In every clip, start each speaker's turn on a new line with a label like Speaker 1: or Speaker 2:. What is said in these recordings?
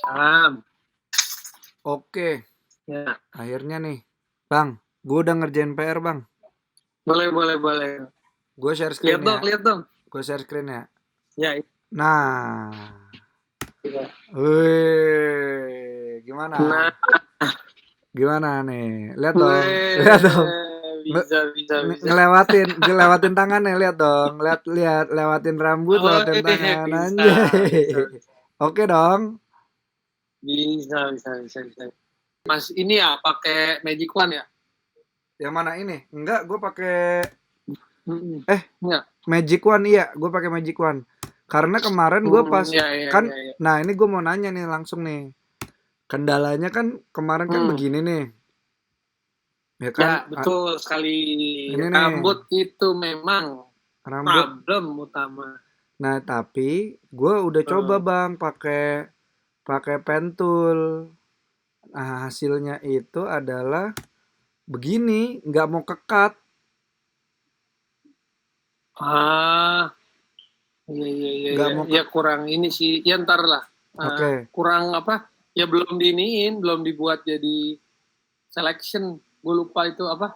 Speaker 1: Salam.
Speaker 2: Oke,
Speaker 1: Ya,
Speaker 2: akhirnya nih. Bang, gue udah ngerjain PR, Bang.
Speaker 1: boleh.
Speaker 2: Gue share
Speaker 1: Lihat
Speaker 2: screen
Speaker 1: dong,
Speaker 2: ya.
Speaker 1: lihat dong.
Speaker 2: Gue share screen ya.
Speaker 1: Ya,
Speaker 2: Nah,
Speaker 1: iya.
Speaker 2: wih, gimana?
Speaker 1: Nah,
Speaker 2: Gimana nih? Lihat dong, lihat dong.
Speaker 1: weh,
Speaker 2: Nge-
Speaker 1: bisa.
Speaker 2: ngelewatin tangannya, lihat dong. Lihat, lewatin rambut,
Speaker 1: Oh,
Speaker 2: lewatin tangan,
Speaker 1: bisa, bisa,
Speaker 2: anjay. Oke dong.
Speaker 1: bisa. Mas, ini ya pakai Magic Wand ya?
Speaker 2: Yang mana ini? Enggak, gue pakai
Speaker 1: Hmm.
Speaker 2: eh
Speaker 1: Ya.
Speaker 2: Magic One, iya, gue pakai Magic One. Karena kemarin gue pas kan,
Speaker 1: Ya.
Speaker 2: nah ini gue mau nanya nih langsung nih. Kendalanya kan kemarin kan
Speaker 1: Hmm.
Speaker 2: begini nih, ya
Speaker 1: Ya,
Speaker 2: kan?
Speaker 1: betul sekali.
Speaker 2: Ini nih
Speaker 1: Rambut itu memang
Speaker 2: rambut.
Speaker 1: problem utama.
Speaker 2: Nah tapi gue udah coba
Speaker 1: Hmm.
Speaker 2: bang pakai pakai pentul. Nah hasilnya itu adalah begini, nggak mau kekat.
Speaker 1: Ah,
Speaker 2: Nggak
Speaker 1: iya.
Speaker 2: mau ke.
Speaker 1: Ya kurang ini sih. Ya ntar lah.
Speaker 2: Oke.
Speaker 1: Kurang apa? Ya belum diiniin, belum dibuat jadi selection. Gue lupa itu apa?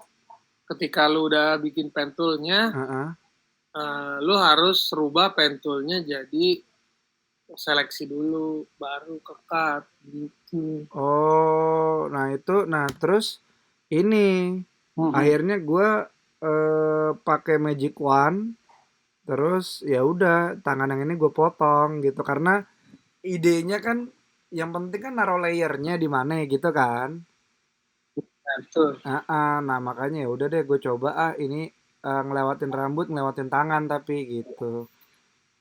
Speaker 1: Ketika lu udah bikin pentulnya,
Speaker 2: Uh-uh.
Speaker 1: lu harus rubah pentulnya jadi seleksi dulu, baru kekat gitu.
Speaker 2: Oh, nah itu, nah terus ini
Speaker 1: Mhm.
Speaker 2: akhirnya gue pakai Magic Wand, terus ya udah tangan yang ini gue potong gitu karena idenya kan yang penting kan naruh layernya di mana gitu kan.
Speaker 1: Nah, betul.
Speaker 2: Nah makanya ya udah deh gue coba ini ngelewatin rambut, ngelewatin tangan tapi gitu.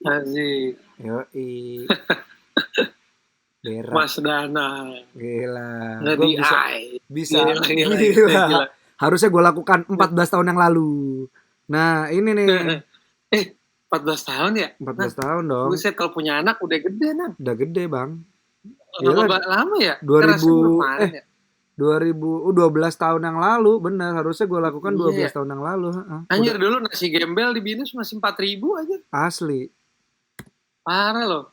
Speaker 1: Asik.
Speaker 2: Yoi, berak,
Speaker 1: Mas Dana.
Speaker 2: gila. Gue bisa
Speaker 1: Nge-DI.
Speaker 2: bisa
Speaker 1: Gila.
Speaker 2: gila. Harusnya gue lakukan 14 tahun yang lalu. Nah, ini nih
Speaker 1: 14 tahun ya?
Speaker 2: 14
Speaker 1: Nah,
Speaker 2: tahun dong.
Speaker 1: buset kalau punya anak udah gede, nah.
Speaker 2: Udah gede, Bang. Gila
Speaker 1: Lama, lama ya? Kita rasa
Speaker 2: 2000
Speaker 1: baru kemarin ya?
Speaker 2: 12 tahun yang lalu, bener. Harusnya gue lakukan
Speaker 1: Iya
Speaker 2: 12
Speaker 1: ya.
Speaker 2: tahun yang lalu, heeh. Udah
Speaker 1: Anjir dulu nasi gembel di Binus masih 4.000 aja.
Speaker 2: asli.
Speaker 1: Parah loh.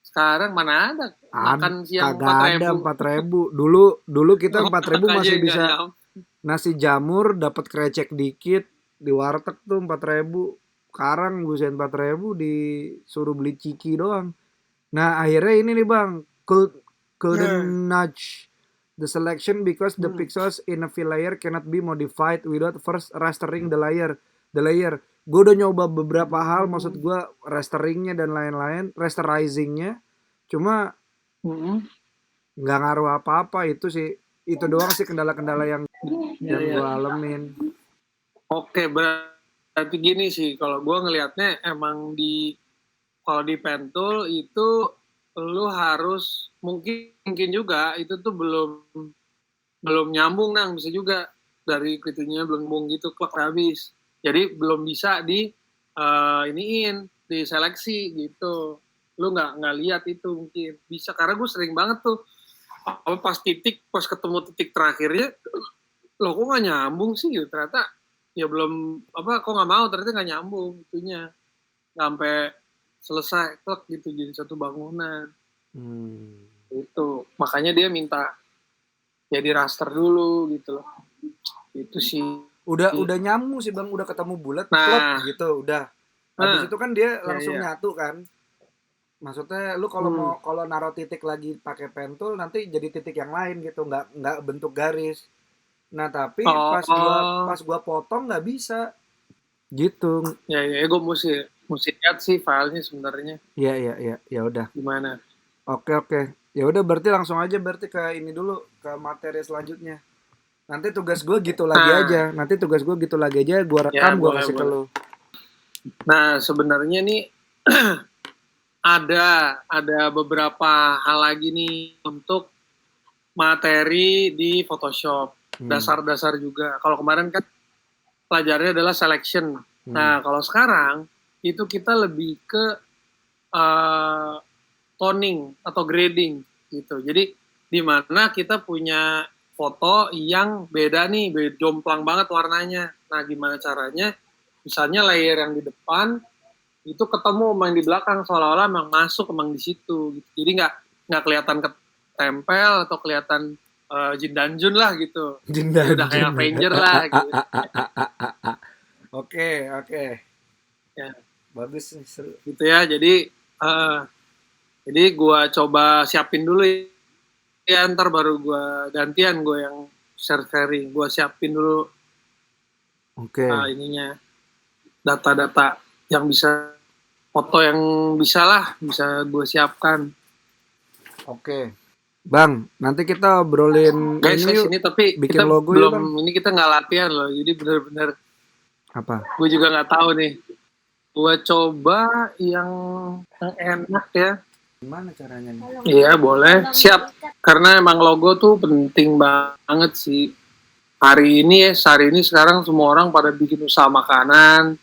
Speaker 1: Sekarang mana ada makan siang
Speaker 2: Kagak ada
Speaker 1: 4.000.
Speaker 2: 4.000. Dulu kita 4.000
Speaker 1: Makanya
Speaker 2: masih
Speaker 1: enggak
Speaker 2: bisa
Speaker 1: nyam.
Speaker 2: nasi jamur dapat krecek dikit di warteg tuh 4.000. Sekarang buset 4.000 disuruh beli ciki doang. Nah, akhirnya ini nih Bang, couldn't nudge the selection because the pixels in a fill layer cannot be modified without first rastering the layer. Gue udah nyoba beberapa hal, maksud gue rasteringnya dan lain-lain, rasterizingnya, cuma
Speaker 1: Mm-mm.
Speaker 2: nggak ngaruh apa-apa itu sih. Itu doang sih kendala-kendala yang
Speaker 1: Iya, iya.
Speaker 2: gue alamin.
Speaker 1: Oke, berarti gini sih, kalau gue ngelihatnya emang kalau di pentul itu lu harus mungkin juga itu tuh belum nyambung nang, bisa juga dari itunya belum nyambung gitu, klak habis. Jadi belum bisa iniin, diseleksi gitu. Lu nggak lihat itu mungkin bisa, karena gue sering banget tuh pas ketemu titik terakhirnya, loh kok nggak nyambung sih gitu, ternyata ya belum apa, kok nggak mau, ternyata nggak nyambung itunya, nggak sampai selesai klek gitu jadi satu bangunan. Itu makanya dia minta jadi raster dulu gitu loh, itu sih.
Speaker 2: Udah nyambung sih Bang, udah ketemu bulat,
Speaker 1: Nah,
Speaker 2: plop gitu, udah. Habis itu kan dia langsung
Speaker 1: ya.
Speaker 2: nyatu kan. Maksudnya lu kalau naruh titik lagi pakai pentul nanti jadi titik yang lain gitu, nggak bentuk garis. Nah, tapi pas gua potong nggak bisa. Gitu.
Speaker 1: Ya, gue mesti lihat sih filenya sebenarnya.
Speaker 2: Iya, ya udah.
Speaker 1: Gimana?
Speaker 2: Oke. Ya udah berarti langsung aja berarti ke ini dulu, ke materi selanjutnya. Nanti tugas gue gitu lagi aja. Gue rekam,
Speaker 1: Ya
Speaker 2: gue kasih ke
Speaker 1: boleh.
Speaker 2: lu.
Speaker 1: Nah, sebenarnya nih ada beberapa hal lagi nih untuk materi di Photoshop. Dasar-dasar juga. Kalau kemarin kan pelajarannya adalah selection. Nah, kalau sekarang itu kita lebih ke toning atau grading gitu. Jadi di mana kita punya foto yang beda nih, jomplang banget warnanya. Nah, gimana caranya? Misalnya layer yang di depan itu ketemu sama yang di belakang, seolah-olah emang masuk emang di situ gitu. Jadi nggak kelihatan ketempel atau kelihatan Jin dan Jun lah gitu.
Speaker 2: Jin
Speaker 1: Jadi
Speaker 2: dan
Speaker 1: udah kayak
Speaker 2: Jun.
Speaker 1: Avenger lah gitu.
Speaker 2: Oke.
Speaker 1: Ya,
Speaker 2: Bagus nih, seru.
Speaker 1: gitu ya. Jadi gua coba siapin dulu ya, ntar baru gua gantian gue yang sharing. Gua siapin dulu
Speaker 2: Oke.
Speaker 1: ininya, data-data yang bisa, foto yang bisa gue siapkan.
Speaker 2: Oke. Bang, nanti kita obrolin
Speaker 1: Guys,
Speaker 2: ini yuk.
Speaker 1: ini tapi
Speaker 2: bikin
Speaker 1: kita
Speaker 2: logo
Speaker 1: belum,
Speaker 2: ya, Bang.
Speaker 1: ini kita nggak latihan loh. Jadi bener-bener
Speaker 2: Apa?
Speaker 1: gue juga nggak tahu nih. Gue coba yang enak ya.
Speaker 2: Gimana caranya nih?
Speaker 1: Iya boleh, siap. Karena emang logo tuh penting banget sih. Hari ini sekarang semua orang pada bikin usaha makanan,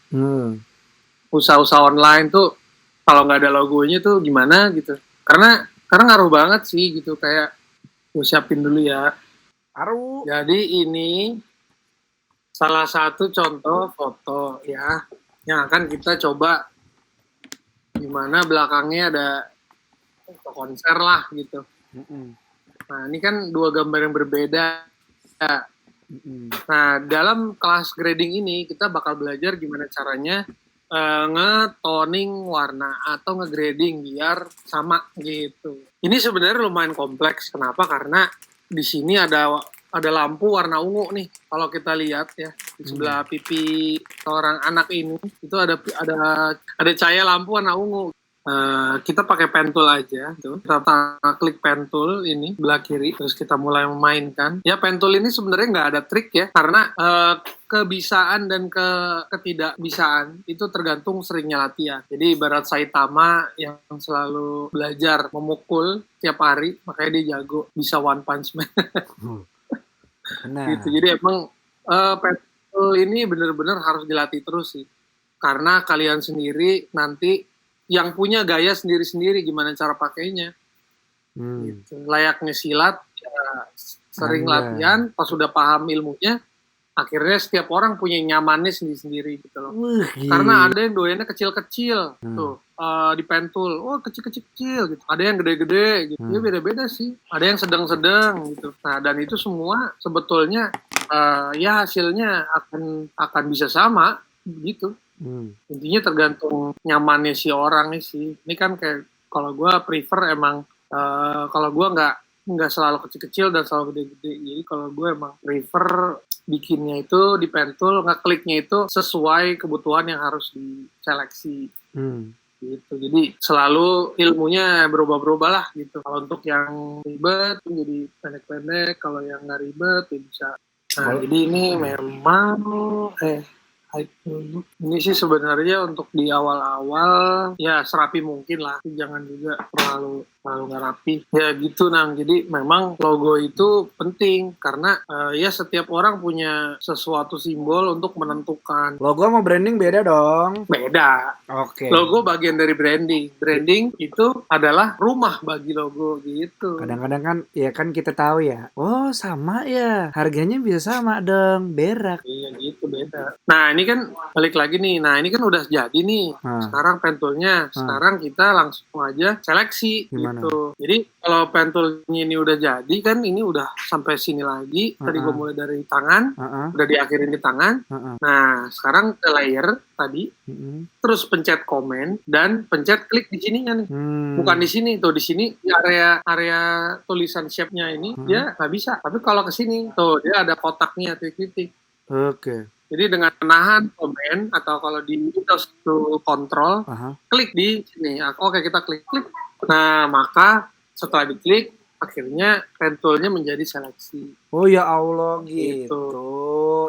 Speaker 1: usaha-usaha online tuh kalau nggak ada logonya tuh gimana gitu. Karena ngaruh banget sih gitu, kayak gue siapin dulu ya.
Speaker 2: Aru.
Speaker 1: Jadi ini salah satu contoh foto ya yang akan kita coba, dimana belakangnya ada foto konser lah gitu. Nah ini kan dua gambar yang berbeda. Nah dalam kelas grading ini kita bakal belajar gimana caranya nge-toning warna atau nge-grading biar sama gitu. Ini sebenarnya lumayan kompleks. Kenapa? Karena di sini ada lampu warna ungu nih. Kalau kita lihat ya di sebelah pipi seorang anak ini itu ada cahaya lampu warna ungu. Kita pakai pen tool aja tuh. Kita klik pen tool ini belah kiri, terus kita mulai memainkan. Ya pen tool ini sebenarnya nggak ada trik ya, karena kebisaan dan ketidakbisaan itu tergantung seringnya latihan. Jadi ibarat Saitama yang selalu belajar memukul tiap hari, makanya dia jago, bisa one punch man.
Speaker 2: Nah.
Speaker 1: Gitu. Jadi emang pen tool ini benar-benar harus dilatih terus sih, karena kalian sendiri nanti yang punya gaya sendiri-sendiri gimana cara pakainya. Gitu. Layaknya silat, ya, sering latihan, pas sudah paham ilmunya, akhirnya setiap orang punya nyamannya sendiri-sendiri gitu loh. Karena ada yang doyannya kecil-kecil tuh di pen tool, kecil-kecil gitu. Ada yang gede-gede gitu. Ya beda-beda sih. Ada yang sedang-sedang gitu. Nah dan itu semua sebetulnya ya hasilnya akan bisa sama gitu. Intinya tergantung nyamannya si orangnya sih. Ini kan kayak kalau gue prefer emang kalau gue nggak selalu kecil-kecil dan selalu gede-gede. Jadi kalau gue emang prefer bikinnya itu di pen tool, ngekliknya itu sesuai kebutuhan yang harus diseleksi. Gitu. Jadi selalu ilmunya berubah-ubah lah gitu. Kalau untuk yang ribet jadi pendek-pendek, kalau yang nggak ribet ya bisa. Nah jadi ini memang ini sih sebenarnya untuk di awal-awal ya serapi mungkin lah, jangan juga terlalu nggak rapi ya gitu Nang. Jadi memang logo itu penting karena ya setiap orang punya sesuatu simbol untuk menentukan.
Speaker 2: Logo sama branding beda dong.
Speaker 1: Beda.
Speaker 2: Oke.
Speaker 1: Logo bagian dari branding itu adalah rumah bagi logo gitu.
Speaker 2: Kadang-kadang kan ya kan kita tahu ya, oh sama ya, harganya bisa sama dong, berak.
Speaker 1: Iya gitu, beda. Nah ini kan balik lagi nih, nah ini kan udah jadi nih. Sekarang pen toolnya, sekarang kita langsung aja seleksi. Gimana? Gitu. Jadi kalau pen toolnya ini udah jadi kan, ini udah sampai sini lagi. Tadi gue mulai dari tangan, udah diakhirin di tangan. Nah sekarang ke layer tadi, terus pencet komen dan pencet klik di sininya nih. Bukan di sini tuh, di sini di area tulisan shape-nya ini dia nggak bisa. Tapi kalau ke sini tuh dia ada kotaknya titik-titik.
Speaker 2: Oke.
Speaker 1: Jadi dengan menahan komen atau kalau di Windows itu kontrol, klik di sini. Oke, kita klik. Nah, maka setelah diklik, akhirnya pen tool-nya menjadi seleksi.
Speaker 2: Oh ya Allah gitu.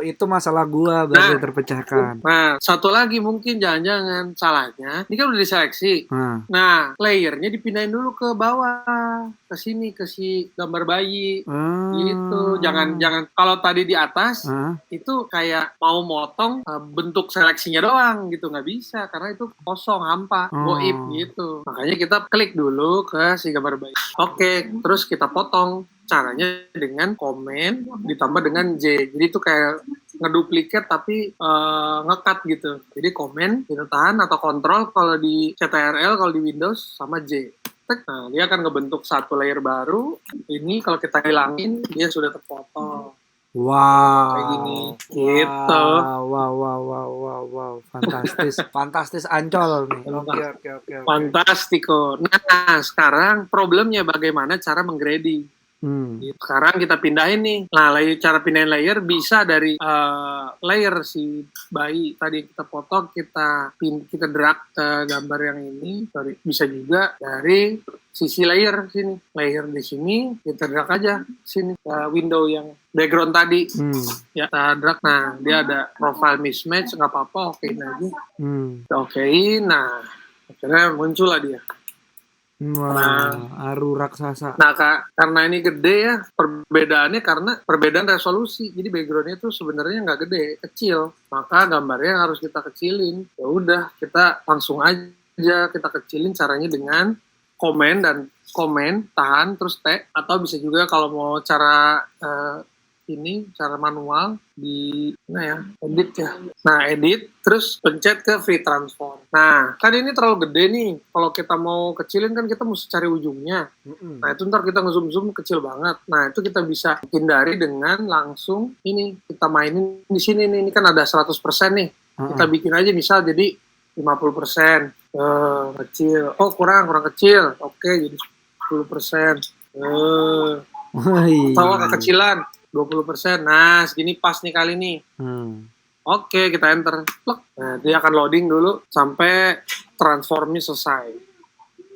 Speaker 2: Itu masalah gua berarti terpecahkan.
Speaker 1: Nah, satu lagi mungkin jangan-jangan salahnya, ini kan udah diseleksi. Nah, layernya dipindahin dulu ke bawah, ke sini, ke si gambar bayi. Gitu. Jangan kalau tadi di atas itu kayak mau motong bentuk seleksinya doang gitu, nggak bisa karena itu kosong, hampa, goib gitu. Makanya kita klik dulu ke si gambar bayi. Oke, terus kita potong caranya dengan komen ditambah dengan J. Jadi itu kayak ngeduplikat tapi nge-cut gitu. Jadi komen kita tahan atau kontrol kalau di CTRL, kalau di Windows sama J. Nah, dia akan ngebentuk satu layer baru. Ini kalau kita hilangin dia sudah terpotong.
Speaker 2: Wow.
Speaker 1: Kayak gini. Gitu.
Speaker 2: Wow. Fantastis Ancol nih. Oke.
Speaker 1: Fantastiko. Nah, sekarang problemnya bagaimana cara menggrading. Sekarang kita pindahin nih. Nah, cara pindahin layer bisa dari layer si bayi tadi kita potong, kita drag ke gambar yang ini. Bisa juga dari sisi layer sini. Layer di sini kita drag aja sini ke window yang background tadi. Ya, kita drag. Nah, dia ada profile mismatch, nggak apa-apa, okein aja. Okein. Nah, akhirnya muncul lah dia.
Speaker 2: Aru raksasa.
Speaker 1: Nah, karena ini gede ya, perbedaannya karena perbedaan resolusi. Jadi backgroundnya tuh sebenarnya nggak gede, kecil. Maka gambarnya harus kita kecilin. Ya udah, kita langsung aja kita kecilin caranya dengan komen tahan terus T, atau bisa juga kalau mau cara cara manual di edit ya. Nah, edit terus pencet ke free transform. Nah, kan ini terlalu gede nih. Kalau kita mau kecilin kan kita mesti cari ujungnya. Nah, itu ntar kita nge-zoom kecil banget. Nah, itu kita bisa hindari dengan langsung ini kita mainin di sini nih. Ini kan ada 100% nih. Kita bikin aja misal jadi 50%. Kecil. Oh, kurang kecil. Oke, jadi 10%. Tahu kekecilan 20%. Nah, segini pas nih kali nih. Oke, kita enter. Nah, dia akan loading dulu sampai transformnya selesai.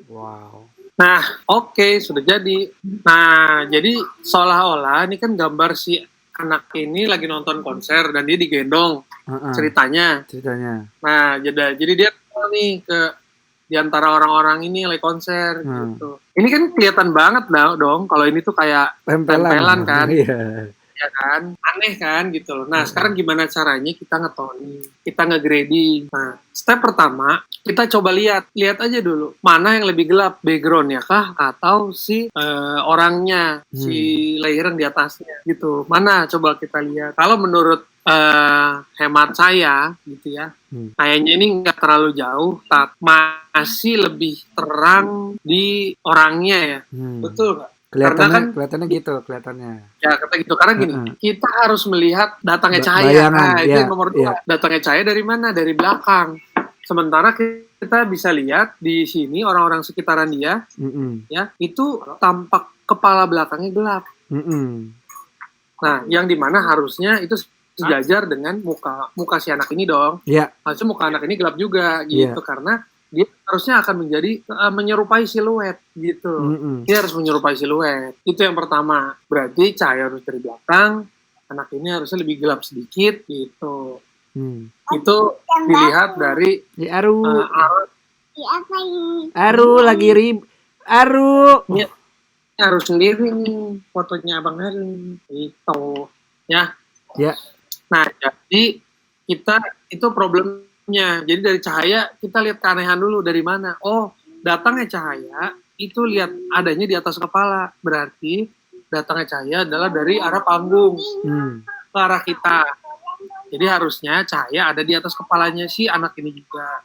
Speaker 2: Wow.
Speaker 1: Nah, oke, sudah jadi. Nah, jadi seolah-olah ini kan gambar si anak ini lagi nonton konser dan dia digendong ceritanya. Nah, jadi dia nih ke di antara orang-orang ini lagi konser gitu. Ini kan kelihatan banget dong kalau ini tuh kayak tempelan kan. Ya kan, aneh kan gitu loh. Nah, sekarang gimana caranya kita ngetoning, kita ngegrading. Nah, step pertama kita coba lihat aja dulu mana yang lebih gelap, backgroundnya kah atau si orangnya, si layer yang di atasnya gitu. Mana coba kita lihat. Kalau menurut hemat saya gitu ya, kayaknya ini nggak terlalu jauh, tapi masih lebih terang di orangnya ya. Betul nggak?
Speaker 2: Kelihatannya gitu.
Speaker 1: Ya, kata gitu. Karena gini, kita harus melihat datangnya cahaya. Nah, itu yang nomor 2. Datangnya cahaya dari mana? Dari belakang. Sementara kita bisa lihat di sini orang-orang sekitaran dia, ya, itu tampak kepala belakangnya gelap. Nah, yang dimana harusnya itu sejajar dengan muka si anak ini dong. Harusnya muka anak ini gelap juga gitu, karena dia harusnya akan menjadi menyerupai siluet gitu. Dia harus menyerupai siluet. Itu yang pertama. Berarti cahaya harus dari belakang, anak ini harusnya lebih gelap sedikit gitu. Itu dilihat dari
Speaker 2: Aru lagi
Speaker 1: Ini harus sendiri nih fotonya Abang Aru gitu ya. Nah, jadi kita itu problemnya. Jadi dari cahaya kita lihat keanehan dulu dari mana. Oh, datangnya cahaya itu lihat adanya di atas kepala. Berarti datangnya cahaya adalah dari arah panggung ke arah kita. Jadi harusnya cahaya ada di atas kepalanya si anak ini juga.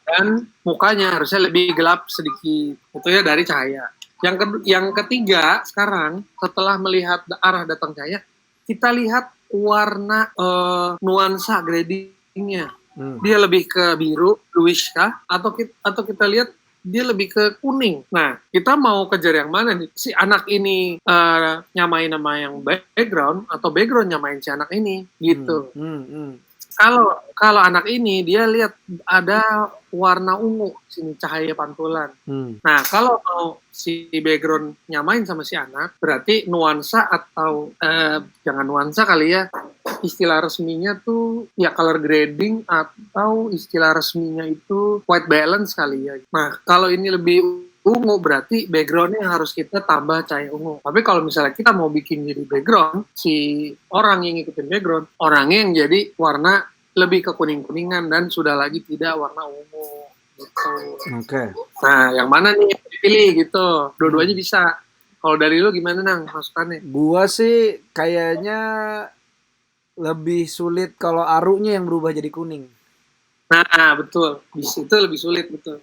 Speaker 1: Dan mukanya harusnya lebih gelap sedikit. Itu ya dari cahaya. Yang ketiga sekarang setelah melihat arah datang cahaya, kita lihat warna nuansa gradingnya. Dia lebih ke biru, bluish kah? Atau kita lihat dia lebih ke kuning. Nah, kita mau kejar yang mana nih? Si anak ini nyamain nama yang background atau background nyamain si anak ini gitu. Kalau anak ini dia lihat ada warna ungu sini cahaya pantulan. Nah, kalau mau si background nyamain sama si anak, berarti nuansa atau jangan nuansa kali ya. Istilah resminya tuh ya color grading atau istilah resminya itu white balance kali ya. Nah, kalau ini lebih ungu berarti backgroundnya harus kita tambah cahaya ungu. Tapi kalau misalnya kita mau bikin jadi background, si orang yang ngikutin background, orangnya yang jadi warna lebih ke kuning-kuningan dan sudah lagi tidak warna ungu gitu. Nah, yang mana nih pilih gitu. Dua-duanya bisa. Kalau dari lu gimana Nang masukannya?
Speaker 2: Gua sih kayaknya lebih sulit kalau arunya yang berubah jadi kuning.
Speaker 1: Nah, betul. Itu lebih sulit, betul.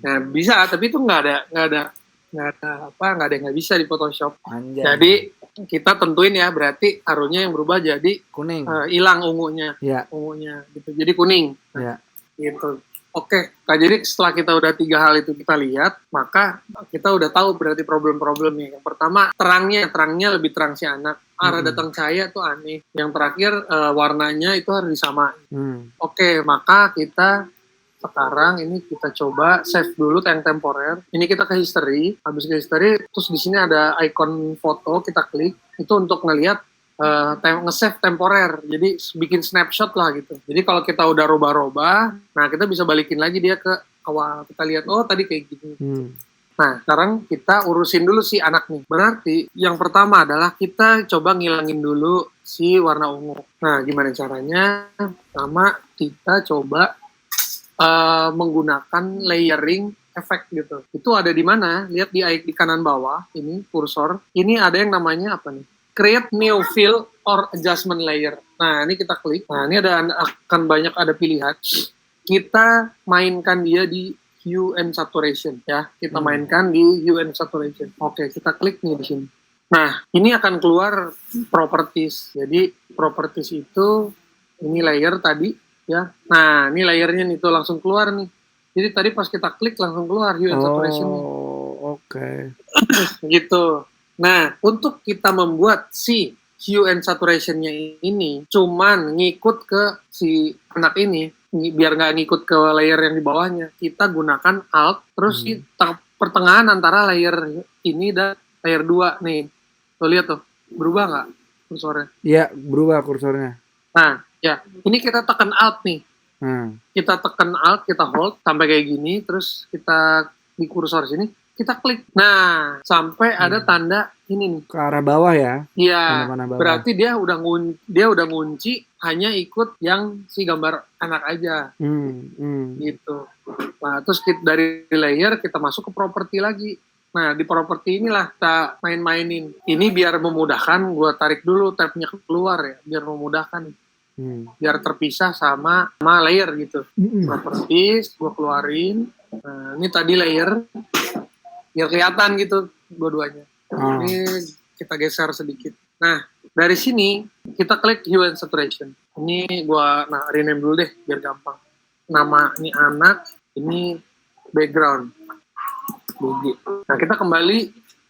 Speaker 1: Nah, bisa, tapi itu nggak ada yang nggak bisa di Photoshop.
Speaker 2: Anjay.
Speaker 1: Jadi kita tentuin ya, berarti arunya yang berubah jadi
Speaker 2: kuning.
Speaker 1: Hilang ungunya,
Speaker 2: Ya.
Speaker 1: ungunya gitu. Jadi kuning.
Speaker 2: Ya.
Speaker 1: Gitu. Oke, nah jadi setelah kita udah 3 hal itu kita lihat, maka kita udah tahu berarti problem-problemnya. Yang pertama, terangnya lebih terang si anak. Arah datang cahaya tuh aneh. Yang terakhir, warnanya itu harus disamain. Oke, maka kita sekarang ini kita coba save dulu yang temporer. Ini kita ke history, habis ke history, terus di sini ada icon foto, kita klik. Itu untuk ngelihat nge-save temporer, jadi bikin snapshot lah gitu. Jadi kalau kita udah rubah-rubah, nah kita bisa balikin lagi dia ke awal. Kita lihat, oh tadi kayak gini. Nah, sekarang kita urusin dulu si anak nih. Berarti yang pertama adalah kita coba ngilangin dulu si warna ungu. Nah, gimana caranya? Pertama, kita coba menggunakan layering efek gitu. Itu ada di mana? Lihat di kanan bawah, ini kursor. Ini ada yang namanya apa nih? Create new fill or adjustment layer. Nah, ini kita klik. Nah, ini akan banyak ada pilihan. Kita mainkan dia di hue and saturation ya. Kita mainkan di hue and saturation. Oke, kita klik nih di sini. Nah, ini akan keluar properties. Jadi, properties itu ini layer tadi ya. Nah, ini layernya nih tuh langsung keluar nih. Jadi tadi pas kita klik langsung keluar hue and saturation.
Speaker 2: Oh, oke.
Speaker 1: Gitu. Nah, untuk kita membuat si hue and saturation-nya ini cuman ngikut ke si anak ini, biar nggak ngikut ke layer yang di bawahnya, kita gunakan Alt, terus di pertengahan antara layer ini dan layer 2 nih. Tuh lihat tuh, berubah nggak kursornya?
Speaker 2: Iya, berubah kursornya.
Speaker 1: Nah, ya, ini kita tekan Alt nih. Kita tekan Alt, kita hold sampai kayak gini, terus kita di kursor sini, kita klik. Nah, sampai ada tanda ini nih.
Speaker 2: Ke arah bawah ya?
Speaker 1: Iya. Berarti dia udah ngunci hanya ikut yang si gambar anak aja. Gitu. Nah, terus dari layer kita masuk ke properti lagi. Nah, di properti inilah kita main-mainin. Ini biar memudahkan, gue tarik dulu tabnya keluar ya, biar memudahkan. Biar terpisah sama layer gitu. Properties, gue keluarin. Nah, ini tadi layer. Biar kelihatan gitu dua-duanya. Ini kita geser sedikit. Nah, dari sini kita klik hue and saturation. Ini gua rename dulu deh biar gampang. Nama ini anak, ini background. Nah, kita kembali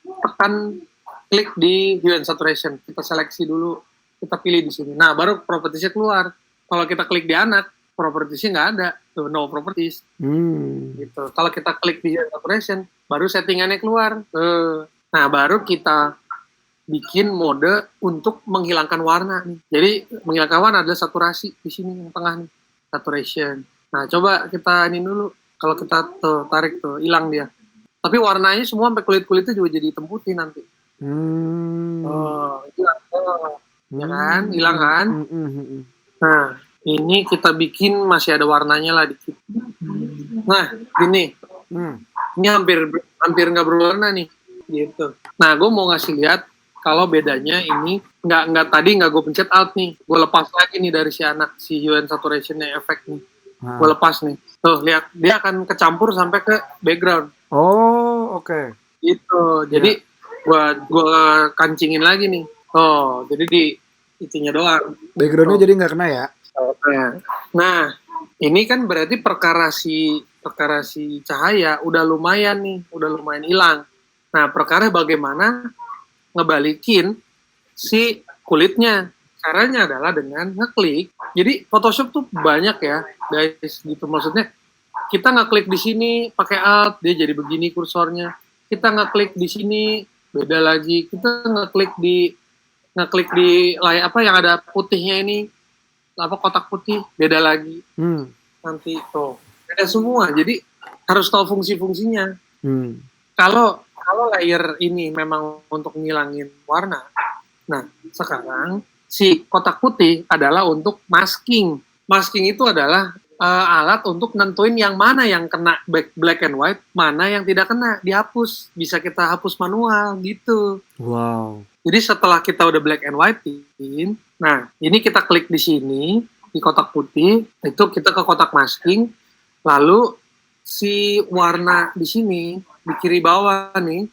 Speaker 1: tekan klik di hue and saturation. Kita seleksi dulu, kita pilih di sini. Nah, baru propertiesnya keluar. Kalau kita klik di anak, propertiesnya nggak ada, tuh no properties. Gitu. Kalau kita klik di hue and saturation, baru settingannya keluar. Nah, baru kita bikin mode untuk menghilangkan warna nih. Jadi menghilangkan warna adalah saturasi di sini yang tengah nih, saturation. Nah, coba kita ini dulu. Kalau kita tuh tarik tuh hilang dia. Tapi warnanya semua sampai kulit-kulitnya juga jadi hitam putih nanti. Hilang. Ya kan? Hilang kan? Nah, ini kita bikin masih ada warnanya lah dikit. Nah, gini. Ini hampir nggak berwarna nih, gitu. Nah, gue mau ngasih lihat kalau bedanya ini nggak tadi nggak gue pencet Alt nih, gue lepas lagi nih dari si anak si hue and saturation-nya efek nih, gue lepas nih. Tuh lihat dia akan kecampur sampai ke background.
Speaker 2: Oh, oke.
Speaker 1: Gitu. Jadi gue kancingin lagi nih. Oh, jadi di itunya doang.
Speaker 2: Backgroundnya jadi nggak kena ya?
Speaker 1: Nah, ini kan berarti perkara si cahaya udah lumayan hilang. Nah, perkara bagaimana ngebalikin si kulitnya. Caranya adalah dengan ngeklik. Jadi Photoshop tuh banyak ya, guys, gitu. Maksudnya kita ngeklik di sini pakai Alt, dia jadi begini kursornya. Kita ngeklik di sini beda lagi. Kita ngeklik di layar apa yang ada putihnya ini, apa kotak putih beda lagi. Nanti tuh beda semua, jadi harus tahu fungsi-fungsinya. Kalau layer ini memang untuk ngilangin warna, nah sekarang si kotak putih adalah untuk masking. Masking itu adalah alat untuk nentuin yang mana yang kena black and white, mana yang tidak kena, dihapus. Bisa kita hapus manual gitu.
Speaker 2: Wow.
Speaker 1: Jadi setelah kita udah black and white-in, nah ini kita klik di sini, di kotak putih, itu kita ke kotak masking, lalu si warna di sini, di kiri bawah nih,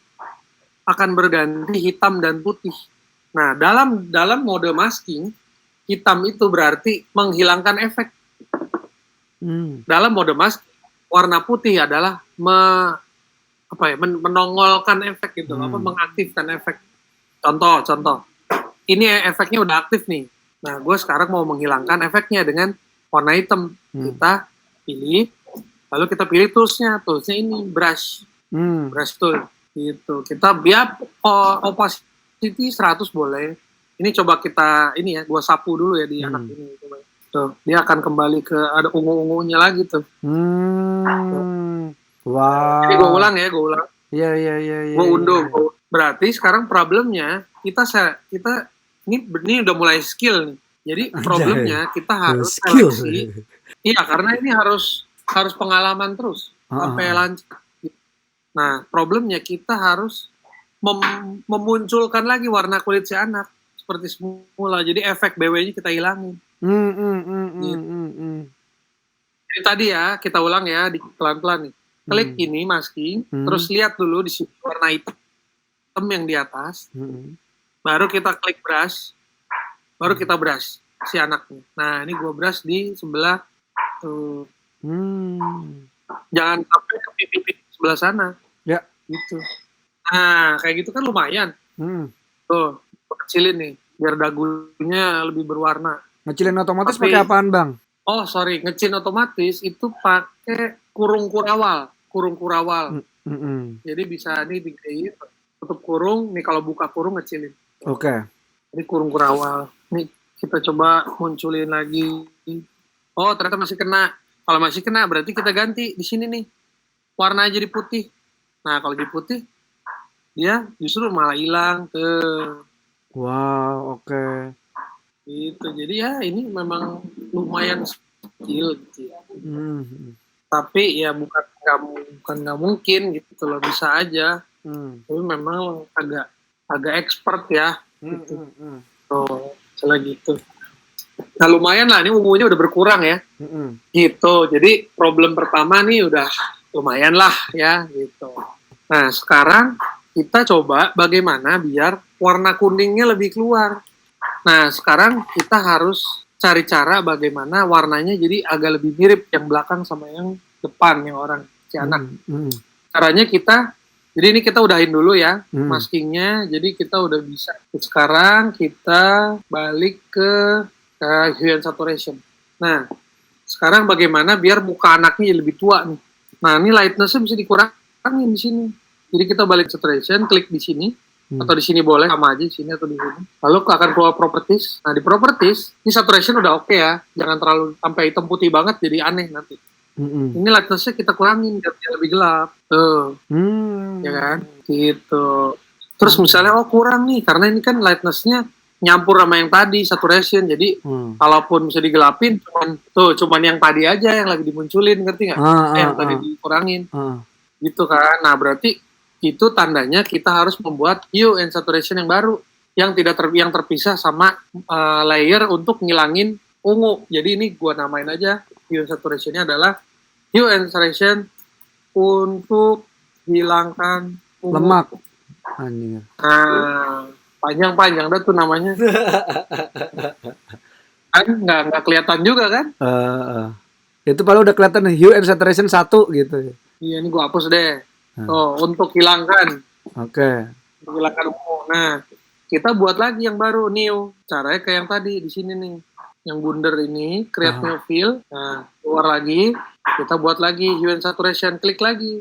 Speaker 1: akan berganti hitam dan putih. Nah, dalam mode masking, hitam itu berarti menghilangkan efek. Dalam mode masking, warna putih adalah menongolkan efek gitu, mengaktifkan efek. Contoh, ini efeknya udah aktif nih. Nah, gue sekarang mau menghilangkan efeknya dengan warna hitam. Kita pilih, lalu kita pilih toolsnya ini brush tool. Gitu. Kita biar opacity 100 boleh. Ini coba kita gue sapu dulu ya di anak ini. Coba. Tuh, dia akan kembali ke ada ungu-ungunya lagi tuh.
Speaker 2: Wow.
Speaker 1: Jadi gue ulang.
Speaker 2: Iya.
Speaker 1: Gue unduh. Berarti sekarang problemnya kita ini udah mulai skill nih. Jadi problemnya kita harus seleksi. Iya, karena ini harus pengalaman terus sampai lancar. Nah, problemnya kita harus memunculkan lagi warna kulit si anak seperti semula. Jadi efek BW-nya kita hilangin. Jadi tadi ya, kita ulang ya, pelan-pelan nih. Klik ini masking, terus lihat dulu di sini warna hitam yang di atas. Baru kita klik brush, baru kita brush si anaknya. Nah, ini gue brush di sebelah tuh. Jangan sampai ke pipi sebelah sana.
Speaker 2: Ya.
Speaker 1: Gitu. Nah, kayak gitu kan lumayan. Tuh, kecilin nih, biar dagunya lebih berwarna.
Speaker 2: Ngecilin otomatis pakai apaan, Bang?
Speaker 1: Oh, sorry, ngecilin otomatis itu pakai kurung kurawal. Jadi bisa nih digedein, tutup kurung, nih kalau buka kurung ngecilin.
Speaker 2: Oke.
Speaker 1: Ini kurung kurawal. Nih kita coba munculin lagi. Oh, ternyata masih kena. Kalau masih kena berarti kita ganti di sini nih. Warna jadi putih. Nah, kalau jadi putih dia justru malah hilang tuh.
Speaker 2: Wow, oke.
Speaker 1: Gitu. Jadi ya ini memang lumayan skill gitu ya. Tapi ya bukan nggak mungkin gitu loh, bisa aja. Tapi memang agak expert ya. Gitu. Oh, salah gitu. Nah lumayan lah, ini ungunya udah berkurang ya. Gitu. Jadi problem pertama nih udah lumayan lah ya gitu. Nah sekarang kita coba bagaimana biar warna kuningnya lebih keluar. Nah sekarang kita harus cari cara bagaimana warnanya jadi agak lebih mirip yang belakang sama yang depan, yang orang si anak. Caranya jadi ini kita udahin dulu ya maskingnya, jadi kita udah bisa. Sekarang kita balik ke hue and saturation. Nah sekarang bagaimana biar muka anaknya lebih tua nih. Nah ini lightness-nya bisa dikurangin di sini. Jadi kita balik saturation, klik di sini. Atau di sini boleh, sama aja di sini atau di sini. Lalu akan keluar properties. Nah di properties, ini saturation udah oke ya. Jangan terlalu sampai hitam putih banget jadi aneh nanti. Ini lightness-nya kita kurangin biar dia lebih gelap. Tuh. Ya kan? Gitu. Terus misalnya kurang nih karena ini kan lightness-nya nyampur sama yang tadi saturation. Jadi kalaupun bisa digelapin cuman yang tadi aja yang lagi dimunculin, ngerti nggak? Yang tadi dikurangin. Gitu kan. Nah, berarti itu tandanya kita harus membuat hue and saturation yang baru yang tidak yang terpisah sama layer untuk ngilangin ungu. Jadi ini gua namain aja hue and saturation-nya adalah hue and saturation untuk hilangkan ungu.
Speaker 2: Lemak.
Speaker 1: Nah, panjang-panjang dah tuh namanya. Kan nggak kelihatan juga kan?
Speaker 2: Itu paling udah kelihatan hue and saturation 1 gitu.
Speaker 1: Iya, ini gua hapus deh. Untuk hilangkan.
Speaker 2: Oke.
Speaker 1: Untuk hilangkan ungu. Nah, kita buat lagi yang baru, new. Caranya kayak yang tadi di sini nih. Yang bundar ini, create new fill. Nah, keluar lagi. Kita buat lagi hue and saturation, klik lagi.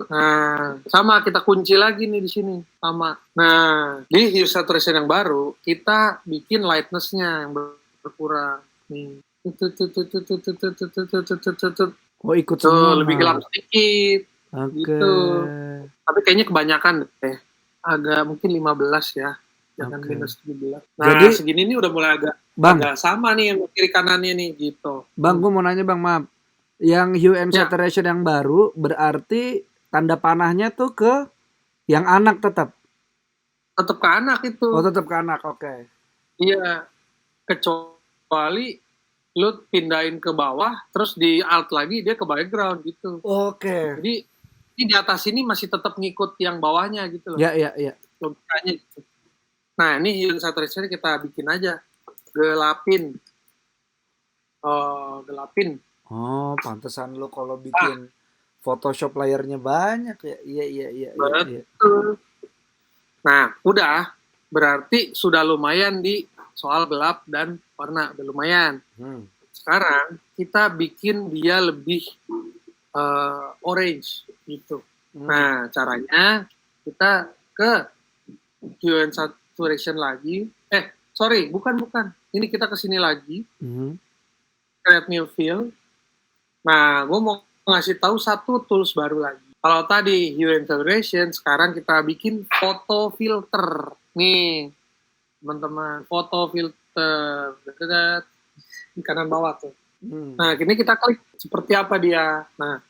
Speaker 1: Nah, sama kita kunci lagi nih di sini, sama. Nah, di hue saturation yang baru, kita bikin lightness-nya yang berkurang. Nih.
Speaker 2: Oh, ikut semua.
Speaker 1: Lebih gelap sedikit.
Speaker 2: Oke.
Speaker 1: Gitu. Tapi kayaknya kebanyakan deh. Agak mungkin 15 ya. jangan
Speaker 2: Oke.
Speaker 1: minus 17. Nah,
Speaker 2: Jadi,
Speaker 1: segini nih udah mulai
Speaker 2: Bang,
Speaker 1: agak sama nih yang kiri kanannya nih gitu.
Speaker 2: Bang, gue mau nanya Bang, maaf. Yang hue and
Speaker 1: Ya,
Speaker 2: saturation yang baru berarti tanda panahnya tuh ke yang anak tetap.
Speaker 1: tetap ke anak itu.
Speaker 2: Oh, tetap ke anak. Oke.
Speaker 1: Iya, kecuali lu pindahin ke bawah, terus di alt lagi dia ke background gitu.
Speaker 2: Oke.
Speaker 1: Jadi ini di atas ini masih tetap ngikut yang bawahnya gitu loh.
Speaker 2: Ya, ya, ya.
Speaker 1: Logikanya gitu. Nah, ini hue and saturation kita bikin aja. Gelapin. Gelapin.
Speaker 2: Oh, pantesan lu kalau bikin Photoshop layarnya banyak ya. Iya, iya, iya, iya, iya.
Speaker 1: Betul. Nah, udah. Berarti sudah lumayan di soal gelap dan warna. Udah lumayan. Sekarang kita bikin dia lebih orange gitu. Nah, caranya kita ke hue and saturation lagi. Sorry, bukan. Ini kita ke sini lagi. Create new fill. Nah, gue mau ngasih tahu satu tools baru lagi. Kalau tadi hue and saturation, sekarang kita bikin photo filter. Nih, teman-teman, photo filter. Di kanan bawah tuh. Nah, ini kita klik seperti apa dia. Nah,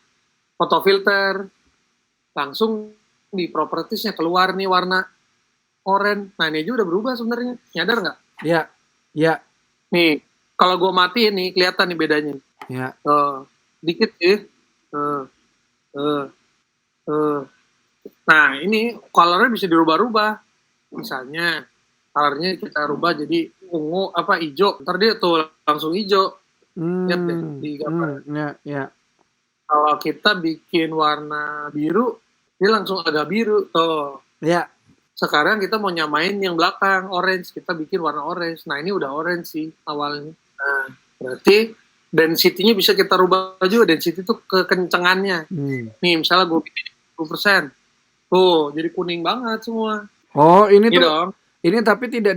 Speaker 1: photo filter. Langsung di propertiesnya keluar nih warna oranye. Nah, ini aja udah berubah sebenarnya. Nyadar nggak?
Speaker 2: Iya, iya.
Speaker 1: Nih, kalau gue matiin nih, kelihatan nih bedanya.
Speaker 2: Iya.
Speaker 1: Dikit sih. Nah, ini colornya bisa dirubah-rubah. Misalnya, colornya kita rubah jadi ungu, hijau. Ntar dia tuh langsung hijau. Lihat deh di gambar.
Speaker 2: Ya.
Speaker 1: Kalau kita bikin warna biru, dia langsung agak biru. Tuh.
Speaker 2: Ya.
Speaker 1: Sekarang kita mau nyamain yang belakang, orange. Kita bikin warna orange. Nah, ini udah orange sih awalnya. Nah, berarti density-nya bisa kita rubah juga. Density itu kekencengannya. Nih, misalnya gue bikin 20%. Tuh, jadi kuning banget semua.
Speaker 2: Oh, ini tuh
Speaker 1: dong.
Speaker 2: Ini tapi tidak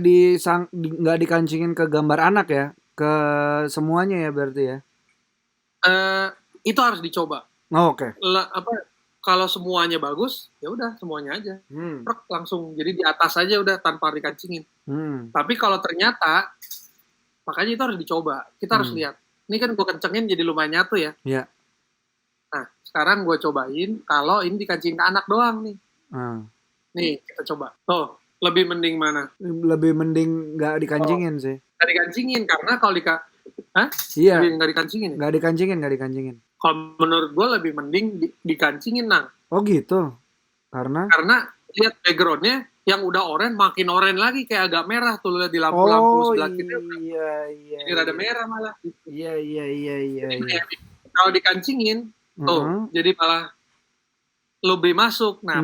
Speaker 2: nggak dikancingin ke gambar anak ya, ke semuanya ya berarti ya.
Speaker 1: Itu harus dicoba.
Speaker 2: Oh, oke.
Speaker 1: Kalau semuanya bagus, ya udah semuanya aja. Langsung jadi di atas aja udah tanpa dikancingin. Tapi kalau ternyata, makanya itu harus dicoba. Kita harus lihat. Ini kan gue kencengin jadi lumayan nyatu ya.
Speaker 2: Iya.
Speaker 1: Nah, sekarang gue cobain kalau ini dikancingin ke anak doang nih. Nih, kita coba. Tuh, lebih mending mana?
Speaker 2: Lebih mending nggak dikancingin sih.
Speaker 1: Nggak dikancingin, karena kalau
Speaker 2: Iya.
Speaker 1: nggak dikancingin.
Speaker 2: Nggak dikancingin.
Speaker 1: Kalau menurut gue lebih mending dikancingin, Nang.
Speaker 2: Oh gitu. Karena
Speaker 1: lihat backgroundnya yang udah oranye makin oranye lagi, kayak agak merah tuh, lihat di lampu-lampu sebelah kiri.
Speaker 2: Iya.
Speaker 1: Ini rada merah malah. Gitu.
Speaker 2: Iya.
Speaker 1: Kalau dikancingin, tuh jadi malah lebih masuk. Nah,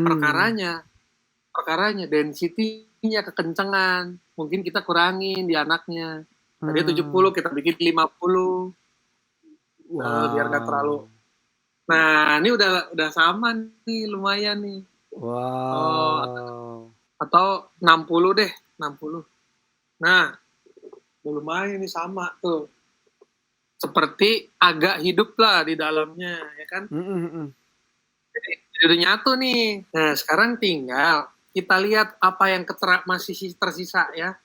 Speaker 1: perkaranya density-nya kekencengan. Mungkin kita kurangin di anaknya. Tadi 70, kita bikin 50. Biar gak terlalu. Nah, ini udah sama nih, lumayan nih.
Speaker 2: Wow.
Speaker 1: Atau 60 deh, 60. Nah, lumayan nih sama tuh. Seperti agak hidup lah di dalamnya, ya kan? Jadi udah nyatu nih. Nah, sekarang tinggal kita lihat apa yang masih tersisa ya.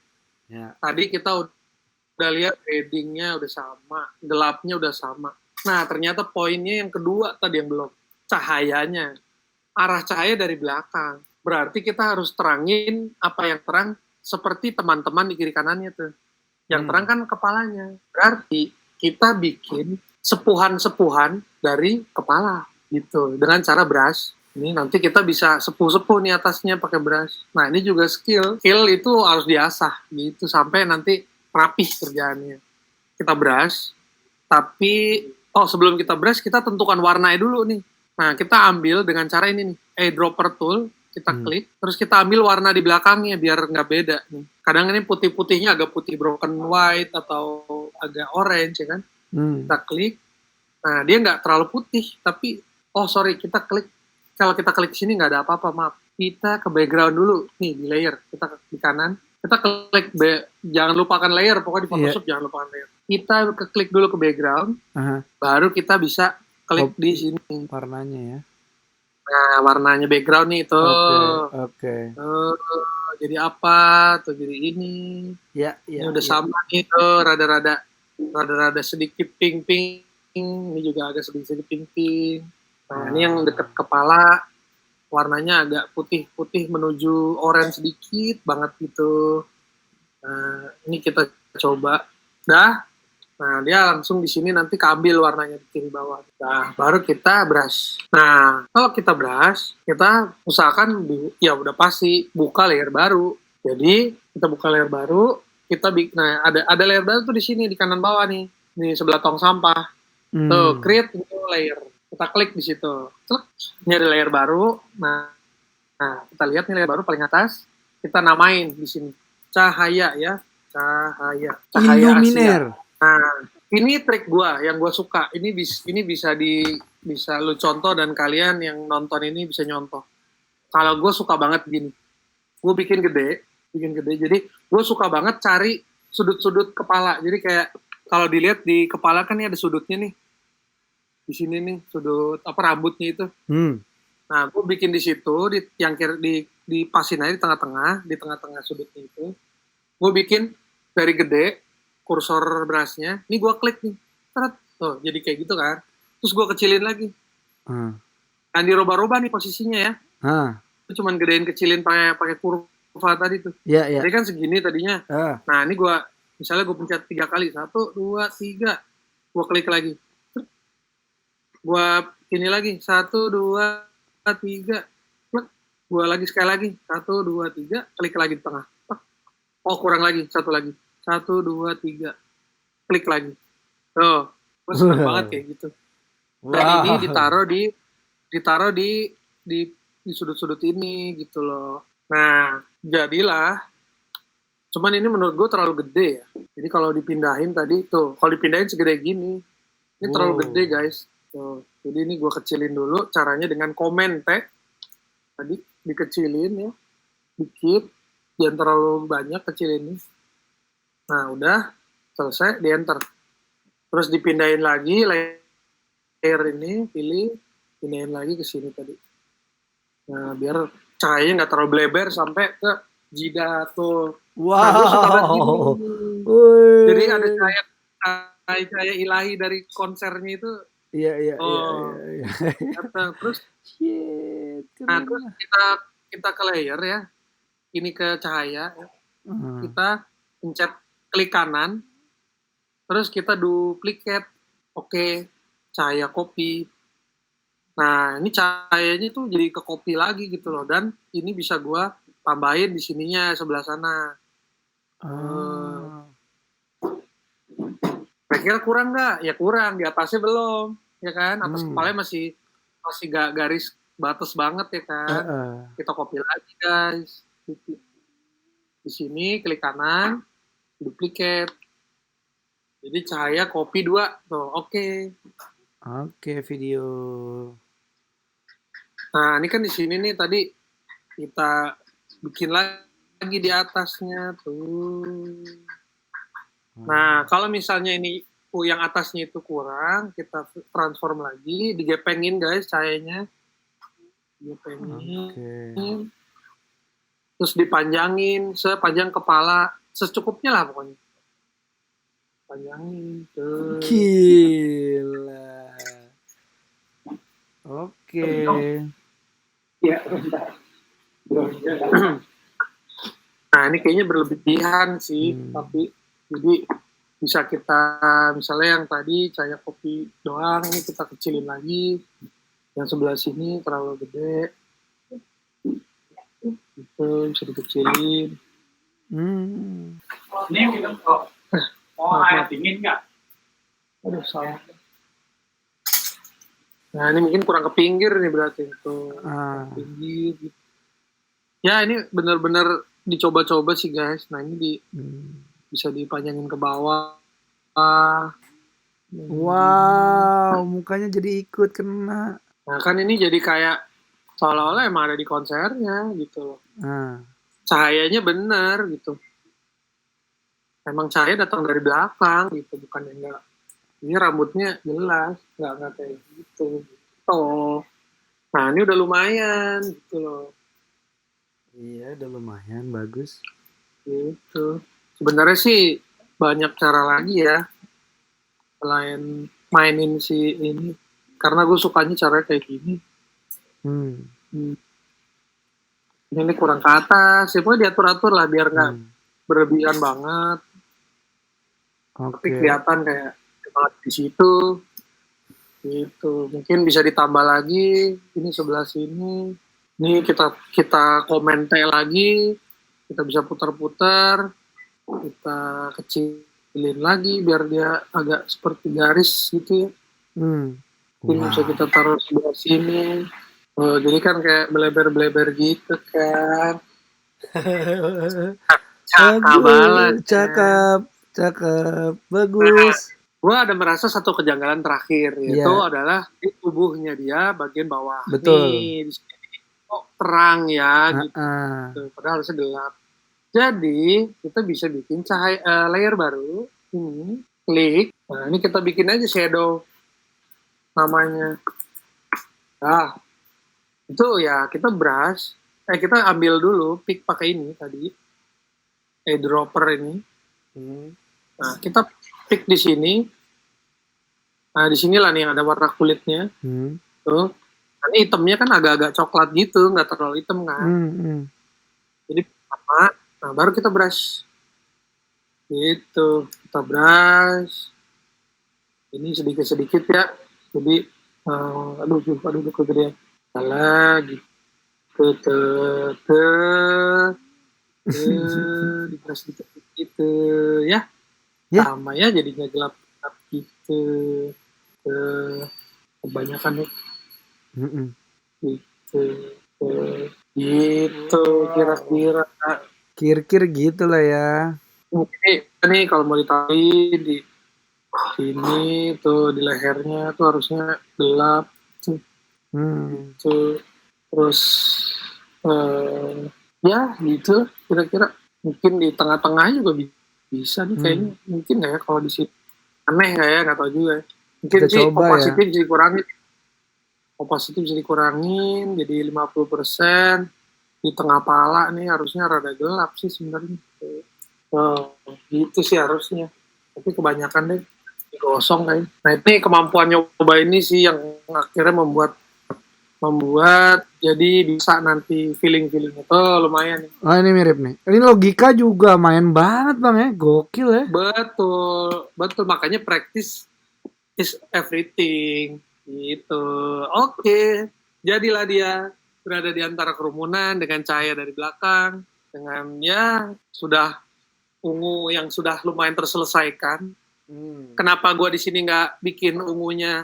Speaker 1: Tadi kita udah lihat shading-nya udah sama, gelapnya udah sama. Nah, ternyata poinnya yang kedua tadi yang belum. Cahayanya. Arah cahaya dari belakang. Berarti kita harus terangin apa yang terang seperti teman-teman di kiri kanannya tuh. Yang terang kan kepalanya. Berarti kita bikin sepuhan-sepuhan dari kepala gitu. Dengan cara brush. Ini nanti kita bisa sepuh-sepuh nih atasnya pakai brush. Nah, ini juga skill. Skill itu harus diasah gitu sampai nanti rapih kerjaannya. Kita brush, tapi sebelum kita brush kita tentukan warnanya dulu nih. Nah, kita ambil dengan cara ini nih, eyedropper tool, kita klik, terus kita ambil warna di belakangnya biar nggak beda nih. Kadang ini putih-putihnya agak putih broken white atau agak orange ya kan. Kita klik, nah dia nggak terlalu putih, tapi kita klik. Kalau kita klik sini nggak ada apa-apa, maaf. Kita ke background dulu, nih di layer, kita di kanan. Kita klik, jangan lupakan layer, pokoknya di Photoshop jangan lupakan layer. Kita klik dulu ke background, baru kita bisa klik di sini.
Speaker 2: Warnanya ya.
Speaker 1: Nah, warnanya background nih, tuh.
Speaker 2: Oke.
Speaker 1: jadi apa, atau jadi ini.
Speaker 2: Ya,
Speaker 1: Ini
Speaker 2: ya,
Speaker 1: udah
Speaker 2: ya.
Speaker 1: sama nih, rada-rada sedikit pink-pink. Ini juga agak sedikit pink-pink. Nah, ini yang deket kepala, warnanya agak putih-putih menuju orange sedikit banget gitu. Nah, ini kita coba. Dah. Nah, dia langsung di sini nanti keambil warnanya di kiri bawah. Nah, baru kita brush. Nah, kalau kita brush, kita usahakan ya udah pasti buka layer baru. Jadi, kita buka layer baru, nah ada layer baru tuh di sini di kanan bawah nih. Di sebelah tong sampah. Tuh, create new layer. Kita klik di situ. Klik, ini ada layer baru. Nah, kita lihat nih layer baru paling atas. Kita namain di sini. Cahaya ya. Cahaya
Speaker 2: Illuminer.
Speaker 1: Asia. Nah, ini trik gua yang gua suka. Ini bisa lu contoh dan kalian yang nonton ini bisa nyontoh. Kalau gue suka banget gini. Gue bikin gede. Jadi gue suka banget cari sudut-sudut kepala. Jadi kayak kalau dilihat di kepala kan ini ada sudutnya nih. Di sini nih sudut rambutnya itu. Nah, gue bikin di situ di pasin aja di tengah-tengah sudutnya itu. Gue bikin dari gede kursor brushnya, ini gue klik nih, tuh jadi kayak gitu kan, terus gue kecilin lagi, dan dirubah-rubah nih posisinya ya, itu cuman gedein kecilin pakai kurva tadi tuh, jadi kan segini tadinya, nah ini gue misalnya gue pencet 3 kali, 1, 2, 3, gue klik lagi, gue ini lagi 1, 2, 3, gue lagi sekali lagi 1, 2, 3, klik lagi di tengah, oh kurang lagi, 1 lagi. 1, 2, 3. Klik lagi. Tuh, gue seneng banget kayak gitu. Dan ini ditaruh di sudut-sudut ini gitu loh. Nah, jadilah. Cuman ini menurut gue terlalu gede ya. Jadi kalau dipindahin tadi tuh, kalau dipindahin segede gini, ini terlalu gede guys. Tuh, jadi ini gue kecilin dulu. Caranya dengan comment tag. Tadi dikecilin ya, dikit. Jangan terlalu banyak kecilin ini. Nah, udah selesai, di enter. Terus dipindahin lagi layer ini, pindahin lagi ke sini tadi. Nah, biar cahayanya nggak terlalu bleber sampai ke jidat tuh.
Speaker 2: Wow.
Speaker 1: Nah, gue suka banget gini. Jadi ada cahaya ilahi dari konsernya itu.
Speaker 2: Iya.
Speaker 1: Terus, nah, terus kita ke layer ya. Ini ke cahaya ya. Kita pencet klik kanan, terus kita duplicate, oke, cahaya copy. Nah, ini cahayanya tuh jadi ke copy lagi gitu loh, dan ini bisa gue tambahin di sininya sebelah sana. Kira-kira kurang nggak? Ya kurang, di atasnya belum, ya kan? Atas kepalanya masih gak garis batas banget ya kan? Kita copy lagi guys. Di sini klik kanan, duplicate. Jadi cahaya copy 2 tuh, oke
Speaker 2: video.
Speaker 1: Nah ini kan di sini nih tadi kita bikin lagi di atasnya tuh. Nah kalau misalnya ini yang atasnya itu kurang, kita transform lagi, digepengin guys cahayanya, digepengin, terus dipanjangin sepanjang kepala, secukupnya lah pokoknya. Panjangin tuh.
Speaker 2: Gila. Oke.
Speaker 1: Ya, nah ini kayaknya berlebihan sih, tapi jadi bisa kita misalnya yang tadi cahaya kopi doang, ini kita kecilin lagi, yang sebelah sini terlalu gede, itu bisa dikecilin.
Speaker 3: Ini minum kok. Mau air dingin nggak?
Speaker 1: Aduh, salah. Nah, ini mungkin kurang ke pinggir nih berarti. Tuh, pinggir. Gitu. Ya, ini benar-benar dicoba-coba sih, guys. Nah, ini bisa dipanjangin ke bawah.
Speaker 2: Wow, mukanya jadi ikut kena.
Speaker 1: Nah, kan ini jadi kayak seolah-olah emang ada di konsernya, gitu. Cahayanya benar, gitu. Emang cahaya datang dari belakang gitu, bukan yang enggak. Ini rambutnya jelas, nggak kayak gitu. Nah ini udah lumayan gitu loh.
Speaker 2: Iya, udah lumayan bagus.
Speaker 1: Gitu. Sebenarnya sih banyak cara lagi ya selain mainin si ini. Karena gue sukanya caranya kayak gini.
Speaker 2: Hmm.
Speaker 1: Hmm. Ini kurang ke atas, ya pokoknya diatur-atur lah biar nggak
Speaker 2: Hmm.
Speaker 1: berlebihan banget. Tapi
Speaker 2: Oke.
Speaker 1: kelihatan kayak banget di situ. Gitu. Mungkin bisa ditambah lagi. Ini sebelah sini. Ini kita komentar lagi. Kita bisa putar-putar. Kita kecilin lagi biar dia agak seperti garis gitu ya.
Speaker 2: Hmm.
Speaker 1: Ini bisa kita taruh sebelah sini. Oh, jadi kan kayak beleber-beleber gitu kan. Cakep banget.
Speaker 2: Bagus, cakep, cakep,
Speaker 1: Nah,
Speaker 2: bagus.
Speaker 1: gue ada merasa satu kejanggalan terakhir, yaitu
Speaker 2: Iya,
Speaker 1: adalah di tubuhnya dia bagian bawah.
Speaker 2: betul.
Speaker 1: Nih, di sini kok terang ya gitu.
Speaker 2: Ah.
Speaker 1: Padahal harusnya gelap. Jadi, kita bisa bikin cahaya layer baru. Ini, klik. Nah, ini kita bikin aja shadow namanya. Nah, itu ya kita brush. Kita ambil dulu, pick pakai ini tadi. Eyedropper ini.
Speaker 2: Hmm.
Speaker 1: Nah, kita pick di sini. Nah, di sinilah nih ada warna kulitnya.
Speaker 2: Hmm.
Speaker 1: Tuh. Nah, ini hitamnya kan agak-agak coklat gitu, nggak terlalu hitam kan.
Speaker 2: Hmm.
Speaker 1: Jadi pertama, nah baru kita brush. Gitu, kita brush. Ini sedikit-sedikit ya. Jadi, aduh kegedean. Lagi, di brush dikit gitu ya.
Speaker 2: Ya.
Speaker 1: Sama ya jadinya gelap-gelap gitu. Kebanyakan nih.
Speaker 2: Hmm.
Speaker 1: Gitu. Gitu kira-kira.
Speaker 2: Kir-kir gitu lah ya.
Speaker 1: Ini kalau mau ditaruh di sini tuh di lehernya tuh harusnya gelap tuh,
Speaker 2: Hmm.
Speaker 1: terus ya gitu kira-kira mungkin di tengah-tengah juga bisa nih kayaknya mungkin nggak ya kalau di sini aneh nggak ya nggak tahu juga mungkin
Speaker 2: Kita
Speaker 1: sih
Speaker 2: coba ya.
Speaker 1: opacity bisa dikurangin jadi 50%. Di tengah pala nih harusnya rada gelap sih sebenarnya. Gitu sih harusnya. Tapi kebanyakan deh digosong kan. Nah ini kemampuan nyoba ini sih yang akhirnya membuat jadi bisa nanti feeling itu lumayan.
Speaker 2: Oh, ini mirip nih. Ini logika juga main banget bang ya. Gokil ya.
Speaker 1: Betul makanya practice is everything gitu. Oke, jadilah dia berada di antara kerumunan dengan cahaya dari belakang dengan ya sudah ungu yang sudah lumayan terselesaikan. Kenapa gue di sini nggak bikin ungunya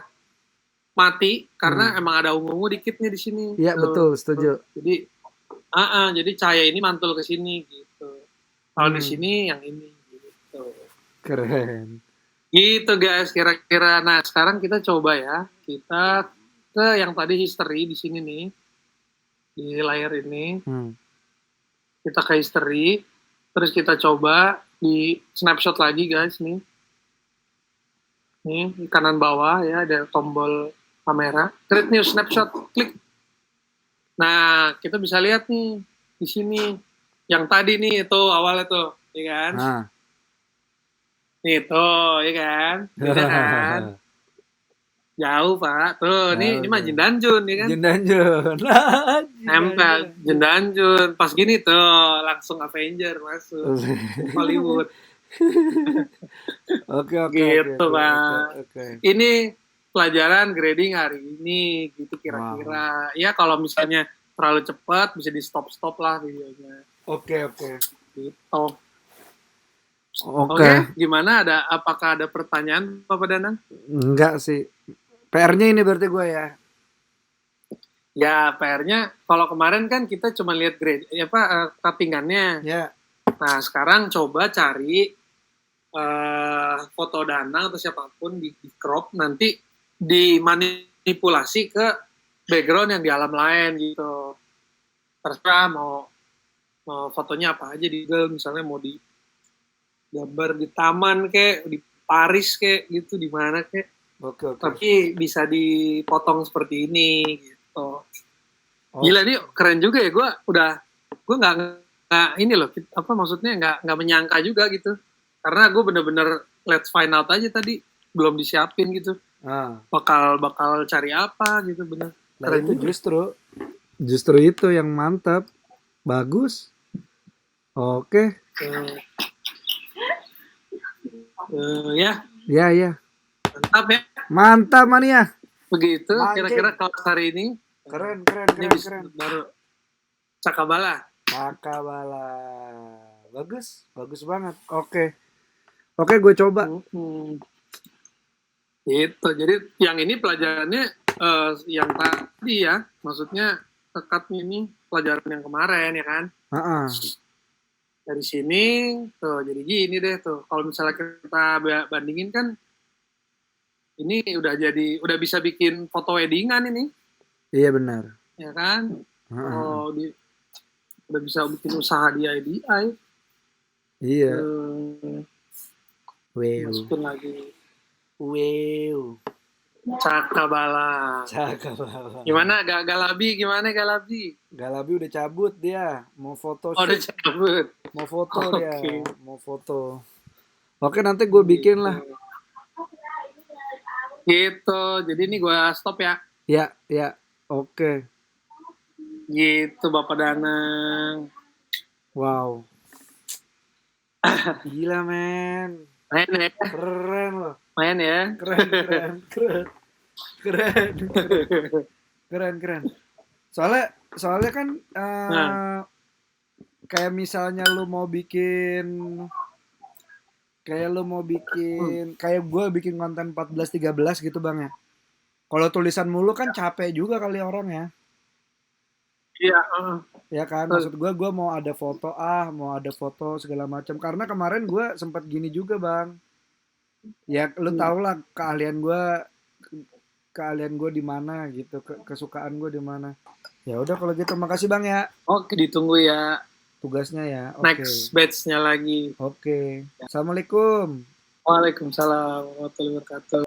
Speaker 1: mati? Karena emang ada ungu-ungu dikitnya di sini.
Speaker 2: Iya betul, setuju.
Speaker 1: Jadi cahaya ini mantul ke sini gitu. Kalau di sini yang ini gitu.
Speaker 2: Keren.
Speaker 1: Gitu guys, kira-kira. Nah sekarang kita coba ya, kita ke yang tadi history di sini nih di layar ini. Kita ke history, terus kita coba di snapshot lagi guys nih. Nih di kanan bawah ya ada tombol kamera. Create new snapshot, klik. Nah kita bisa lihat nih di sini yang tadi nih itu awalnya tuh, ya kan? Nih tuh, ya kan? Beda kan? Jauh pak, tuh ini mah Jin Dan Jun, ya kan?
Speaker 2: Jin Dan Jun.
Speaker 1: Nempel Jin Dan Jun, pas gini tuh langsung Avenger masuk Hollywood.
Speaker 2: Oke.
Speaker 1: Gitu pak. Ini pelajaran grading hari ini, gitu kira-kira. Ya kalau misalnya terlalu cepat bisa di stop lah videonya.
Speaker 2: Oke.
Speaker 1: Gitu. Oke, gimana? Apakah ada pertanyaan, Bapak Danang?
Speaker 2: Enggak sih. PR-nya ini berarti gue ya.
Speaker 1: Ya, PR-nya kalau kemarin kan kita cuma lihat grade, cuttingannya.
Speaker 2: Ya.
Speaker 1: Nah, sekarang coba cari foto Danang atau siapapun di crop nanti dimanipulasi ke background yang di alam lain gitu. Terserah mau fotonya apa aja di Google, misalnya mau di gambar di taman kek, di Paris kek gitu, di mana kek.
Speaker 2: Oke.
Speaker 1: Tapi bisa dipotong seperti ini gitu. Gila nih keren juga ya, gue udah gue nggak ini loh, apa maksudnya nggak menyangka juga gitu. Karena gue bener-bener let's find out aja tadi, belum disiapin gitu.
Speaker 2: Ah,
Speaker 1: Bakal cari apa gitu, bener.
Speaker 2: nah
Speaker 1: Keren
Speaker 2: itu
Speaker 1: juga.
Speaker 2: justru itu yang mantap. Bagus. Oke.
Speaker 1: Ya,
Speaker 2: Ya.
Speaker 1: mantap ya.
Speaker 2: Mantap Mania.
Speaker 1: Begitu
Speaker 2: Mancing.
Speaker 1: kira-kira kelas hari ini.
Speaker 2: Keren.
Speaker 1: Ini bisa baru Cakabala.
Speaker 2: Cakabala. Bagus banget. Oke, gue coba.
Speaker 1: Gitu. Jadi yang ini pelajarannya yang tadi ya, maksudnya tekadnya ini pelajaran yang kemarin ya kan. Dari sini tuh jadi gini deh tuh. Kalau misalnya kita bandingin kan, ini udah bisa bikin foto weddingan ini.
Speaker 2: Iya benar.
Speaker 1: Ya kan. Udah bisa bikin usaha di IDI.
Speaker 2: Iya.
Speaker 1: Masukin lagi.
Speaker 2: Wow.
Speaker 1: Cakabala. Gimana Galabi? Galabi
Speaker 2: udah cabut dia, mau foto.
Speaker 1: Udah cabut.
Speaker 2: Mau foto dia, mau foto. Oke, nanti gue bikin lah.
Speaker 1: Gitu. Jadi ini gue stop ya.
Speaker 2: Ya. Oke.
Speaker 1: Gitu Bapak Danang.
Speaker 2: Wow. Gila men.
Speaker 1: Main ya.
Speaker 2: Keren loh.
Speaker 1: Main ya.
Speaker 2: Keren. Soalnya kan kayak misalnya lu mau bikin kayak gue bikin konten 14-13 gitu Bang ya. Kalau tulisan mulu kan capek juga kali orang ya.
Speaker 1: Iya.
Speaker 2: Ya kan, maksud gue mau ada foto segala macam. Karena kemarin gue sempat gini juga Bang. Ya lu tau lah keahlian gue di mana gitu, kesukaan gue di mana. Ya udah kalau gitu, makasih Bang ya.
Speaker 1: Oke, ditunggu ya
Speaker 2: tugasnya ya.
Speaker 1: Next batch-nya lagi.
Speaker 2: Oke. Assalamualaikum.
Speaker 1: Waalaikumsalam warahmatullahi wabarakatuh.